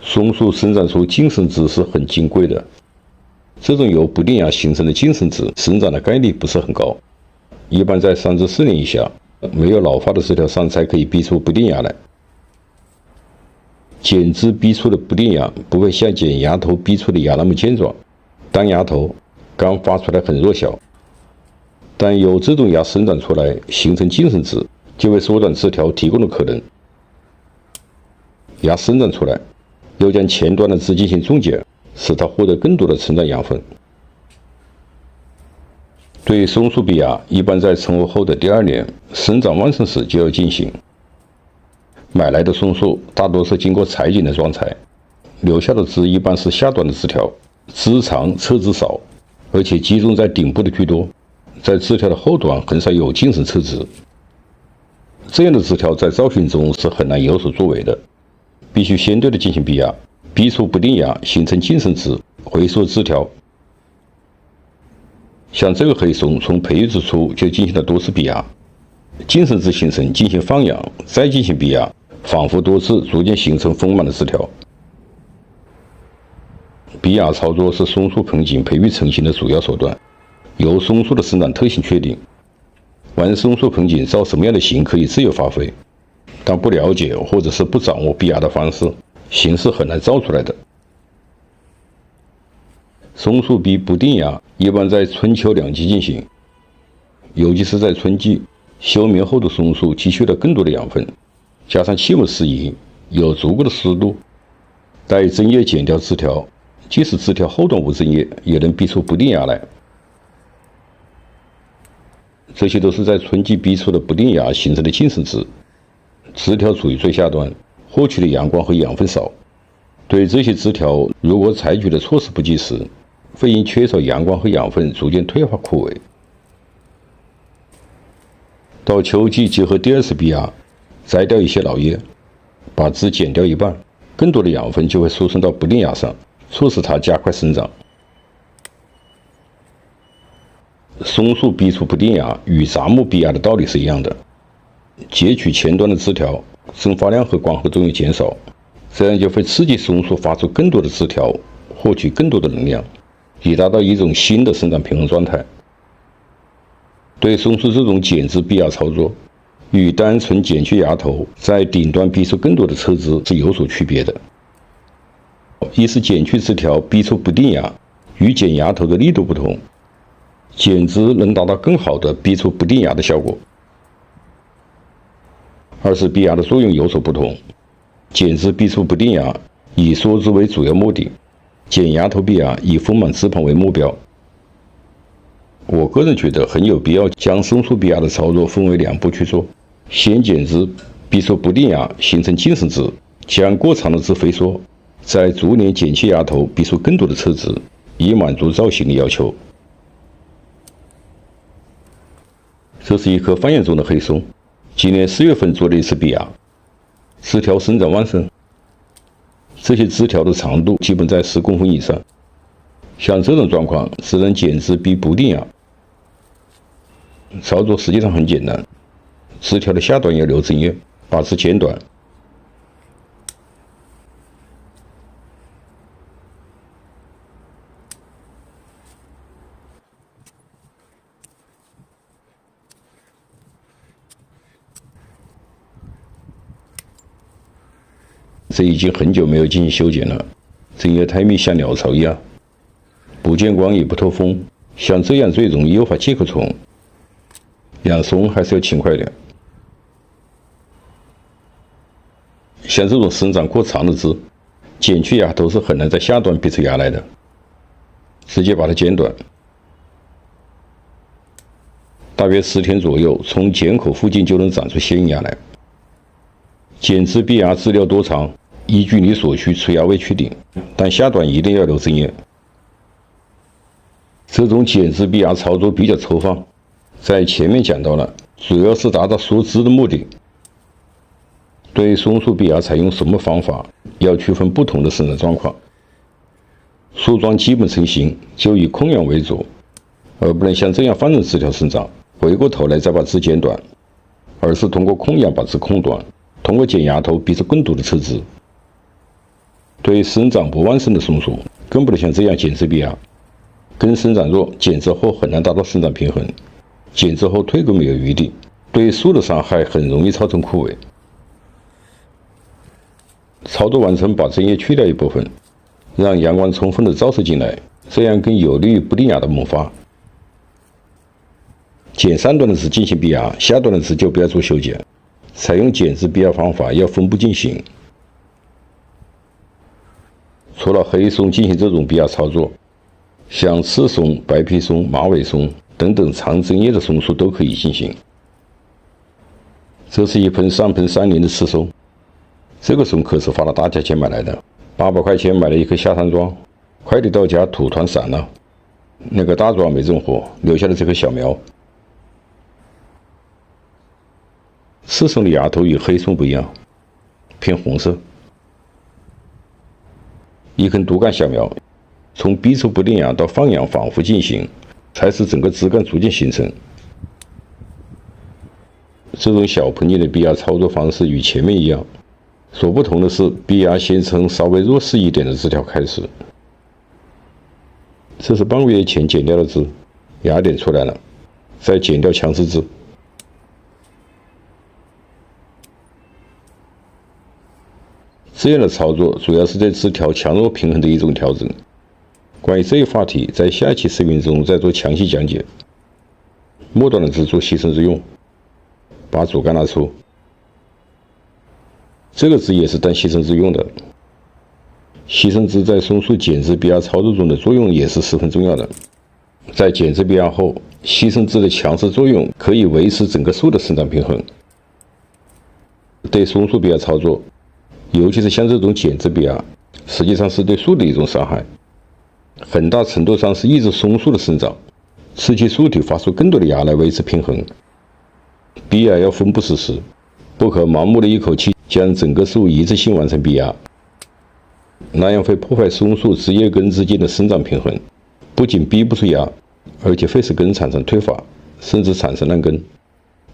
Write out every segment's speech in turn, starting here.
松树生长出茎身枝是很金贵的，这种由不定芽形成的茎身枝生长的概率不是很高，一般在3至4年以下，没有老化的枝条上才可以逼出不定芽来。剪枝逼出的不定芽不会像剪芽头逼出的芽那么健壮，当芽头刚发出来很弱小，但有这种芽生长出来形成茎身枝，就为缩短枝条提供了可能。芽生长出来，又将前端的枝进行种剪，使它获得更多的成长养分。对松树逼芽，一般在成活后的第2年，生长旺盛时就要进行。买来的松树大多是经过裁剪的装材，留下的枝一般是下端的枝条，枝长侧枝少，而且集中在顶部的居多，在枝条的后端很少有茎身侧枝。这样的枝条在造型中是很难有所作为的，必须相对的进行逼芽，逼出不定芽，形成茎身枝，回缩枝条。像这个黑松，从培育之初就进行了多次逼芽，茎身枝形成进行放养，再进行逼芽，反复多次，逐渐形成丰满的枝条。逼芽操作是松树盆景培育成型的主要手段，由松树的生长特性确定。玩松树盆景造什么样的型可以自由发挥，但不了解或者是不掌握逼芽的方式，形是很难造出来的。松树逼不定芽一般在春秋2季进行，尤其是在春季，休眠后的松树积蓄了更多的养分，加上气温适宜，有足够的湿度，待针叶剪掉枝条，即使枝条后端无针叶，也能逼出不定芽来。这些都是在春季逼出的不定芽形成的茎身枝，枝条处于最下端，获取的阳光和养分少。对这些枝条，如果采取的措施不及时，会因缺少阳光和养分逐渐退化枯萎。到秋季结合第2次逼芽，摘掉一些老叶，把枝剪掉一半，更多的养分就会输送到不定芽上，促使它加快生长。松树逼出不定芽与杂木逼芽的道理是一样的，截取前端的枝条，蒸发量和光合作用减少，这样就会刺激松树发出更多的枝条，获取更多的能量，以达到一种新的生长平衡状态。对松树这种剪枝逼芽操作，与单纯剪去芽头，在顶端逼出更多的侧枝是有所区别的。一是剪去枝条逼出不定芽，与剪芽头的力度不同，剪枝能达到更好的逼出不定芽的效果。2是逼芽的作用有所不同，剪枝逼出不定芽以缩枝为主要目的，剪芽头逼芽以丰满枝盘为目标。我个人觉得很有必要将松树逼芽的操作分为2步去做，先剪枝逼出不定芽，形成茎身枝，将过长的枝飞缩，再逐年剪去芽头，逼出更多的侧枝，以满足造型的要求。这是一棵放养中的黑松，今年4月份做了一次逼芽，枝条生长旺盛，这些枝条的长度基本在10公分以上。像这种状况，只能剪枝逼不定芽。操作实际上很简单，枝条的下端要留针叶，把枝剪短。这已经很久没有进行修剪了，针叶太密，像鸟巢一样，不见光也不透风，像这样最容易诱发介壳虫。养松还是要勤快点。像这种生长过长的枝，剪去芽头是很难在下端逼出芽来的，直接把它剪短。大约10天左右，从剪口附近就能长出新芽来。剪枝逼芽枝料多长，依据你所需出芽位去定，但下端一定要留针叶。这种剪枝逼芽操作比较抽象，在前面讲到了，主要是达到缩枝的目的。对松树逼芽采用什么方法，要区分不同的生长状况。树桩基本成型就以控养为主，而不能像这样放任枝条生长，回过头来再把枝剪短，而是通过控养把枝控短，通过剪芽头逼出更多的侧枝。对生长不旺盛的松树，更不能像这样剪枝逼压，根生长弱，剪枝后很难达到生长平衡，剪枝后退沟没有余地，对树的伤害很容易造成枯萎。操作完成，把针叶去掉一部分，让阳光充分的照射进来，这样更有利于不定芽的萌发。剪上端的枝进行逼压，下端的枝就不要做修剪。采用剪枝逼压方法要分步进行。除了黑松进行这种逼压操作，像赤松、白皮松、马尾松等等长针叶的松树都可以进行。这是一盆上盆3年的赤松，这个松可是花了大价钱买来的，800块钱买了一颗下山桩，快递到家土团散了，那个大桩没种活，留下了这棵小苗。赤松的芽头与黑松不一样，偏红色。一根独干小苗，从逼出不定芽到放芽反复进行，才使整个枝干逐渐形成。这种小盆叶的逼压操作方式与前面一样，所不同的是，逼压先从稍微弱势一点的枝条开始。这是半个月前剪掉的枝，芽点出来了，再剪掉强势枝。这样的操作主要是对枝条强弱平衡的一种调整。关于这一话题，在下期视频中再做详细讲解。末端的枝做牺牲之用，把主干拿出。这个枝也是当牺牲枝用的。牺牲枝在松树剪枝逼压操作中的作用也是十分重要的。在剪枝逼压后，牺牲枝的强势作用可以维持整个树的生长平衡。对松树逼压操作，尤其是像这种剪枝逼压，实际上是对树的一种伤害，很大程度上是抑制松树的生长，刺激树体发出更多的芽来维持平衡。逼压要分步实施，不可盲目的一口气将整个树一次性完成逼压，那样会破坏松树枝叶根之间的生长平衡，不仅逼不出芽，而且会使根产生退发，甚至产生烂根。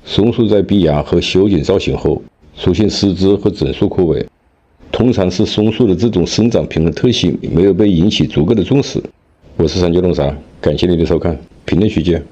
松树在逼压和修剪造型后出现失枝和整树枯萎，通常是松树的这种生长平衡特性没有被引起足够的重视。我是三九龙山，感谢您的收看，评论区见。